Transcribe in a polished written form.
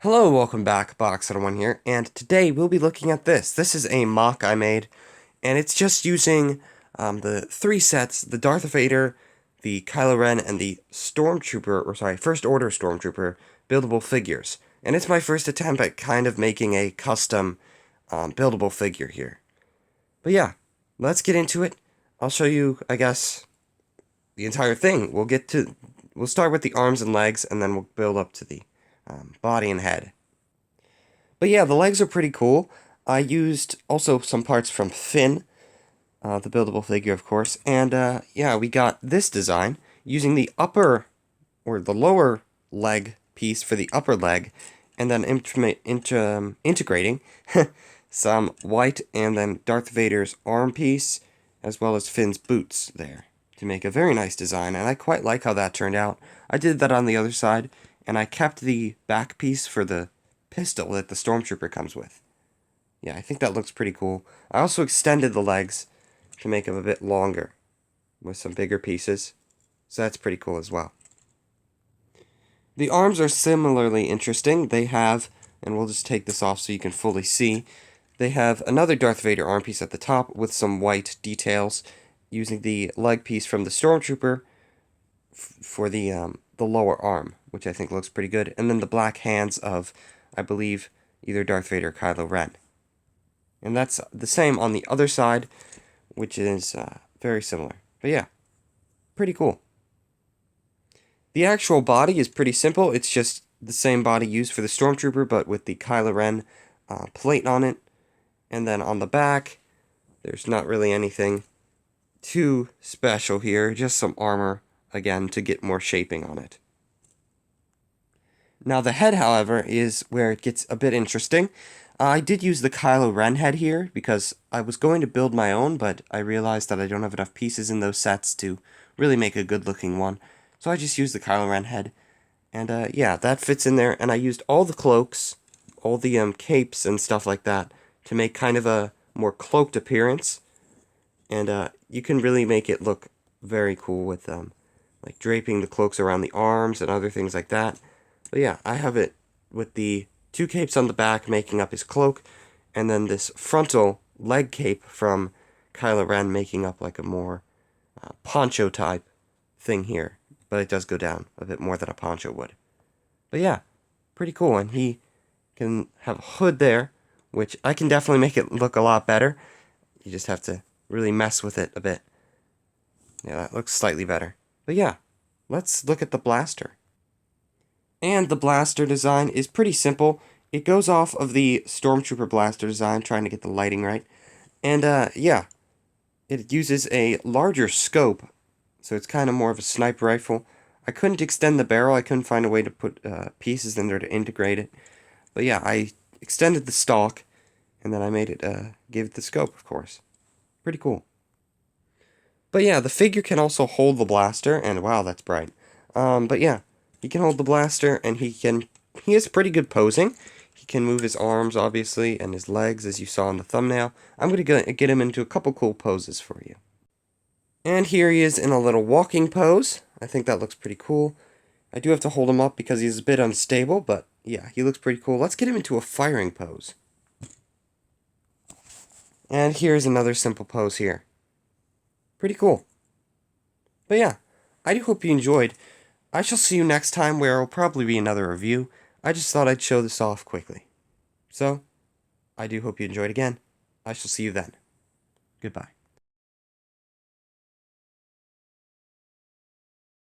Hello, welcome back, Box1 here, and today we'll be looking at this. This is a mock I made, and it's just using the three sets, the Darth Vader, the Kylo Ren, and the First Order Stormtrooper buildable figures. And it's my first attempt at kind of making a custom buildable figure here. But yeah, let's get into it. I'll show you, I guess, the entire thing. We'll start with the arms and legs, and then we'll build up to the body and head. But yeah, the legs are pretty cool. I used also some parts from Finn, the buildable figure, of course. And yeah, we got this design using the upper or the lower leg piece for the upper leg, and then integrating some white and then Darth Vader's arm piece, as well as Finn's boots there, to make a very nice design, and I quite like how that turned out. I did that on the other side, and I kept the back piece for the pistol that the Stormtrooper comes with. Yeah, I think that looks pretty cool. I also extended the legs to make them a bit longer with some bigger pieces, so that's pretty cool as well. The arms are similarly interesting. They have, and we'll just take this off so you can fully see, they have another Darth Vader arm piece at the top with some white details, using the leg piece from the Stormtrooper for the lower arm, which I think looks pretty good, and then the black hands of, I believe, either Darth Vader or Kylo Ren. And that's the same on the other side, which is very similar. But yeah, pretty cool. The actual body is pretty simple. It's just the same body used for the Stormtrooper, but with the Kylo Ren plate on it. And then on the back, there's not really anything too special here, just some armor, again, to get more shaping on it. Now the head, however, is where it gets a bit interesting. I did use the Kylo Ren head here, because I was going to build my own, but I realized that I don't have enough pieces in those sets to really make a good-looking one. So I just used the Kylo Ren head. And yeah, that fits in there, and I used all the cloaks, all the capes and stuff like that, to make kind of a more cloaked appearance. And you can really make it look very cool with like draping the cloaks around the arms and other things like that. But yeah, I have it with the two capes on the back making up his cloak, and then this frontal leg cape from Kylo Ren making up like a more poncho type thing here. But it does go down a bit more than a poncho would. But yeah, pretty cool. And he can have a hood there, which I can definitely make it look a lot better. You just have to really mess with it a bit. Yeah, that looks slightly better. But yeah, let's look at the blaster. And the blaster design is pretty simple. It goes off of the Stormtrooper blaster design, trying to get the lighting right. And yeah, it uses a larger scope, so it's kind of more of a sniper rifle. I couldn't extend the barrel. I couldn't find a way to put pieces in there to integrate it. But yeah, I extended the stock, and then I made it, gave it the scope, of course. Pretty cool. But yeah, the figure can also hold the blaster, and wow, that's bright. But yeah, he can hold the blaster, and he has pretty good posing. He can move his arms, obviously, and his legs, as you saw in the thumbnail. I'm going to get him into a couple cool poses for you. And here he is in a little walking pose. I think that looks pretty cool. I do have to hold him up because he's a bit unstable, but yeah, he looks pretty cool. Let's get him into a firing pose. And here's another simple pose here. Pretty cool. But yeah, I do hope you enjoyed. I shall see you next time, where it'll probably be another review. I just thought I'd show this off quickly. So, I do hope you enjoyed again. I shall see you then. Goodbye.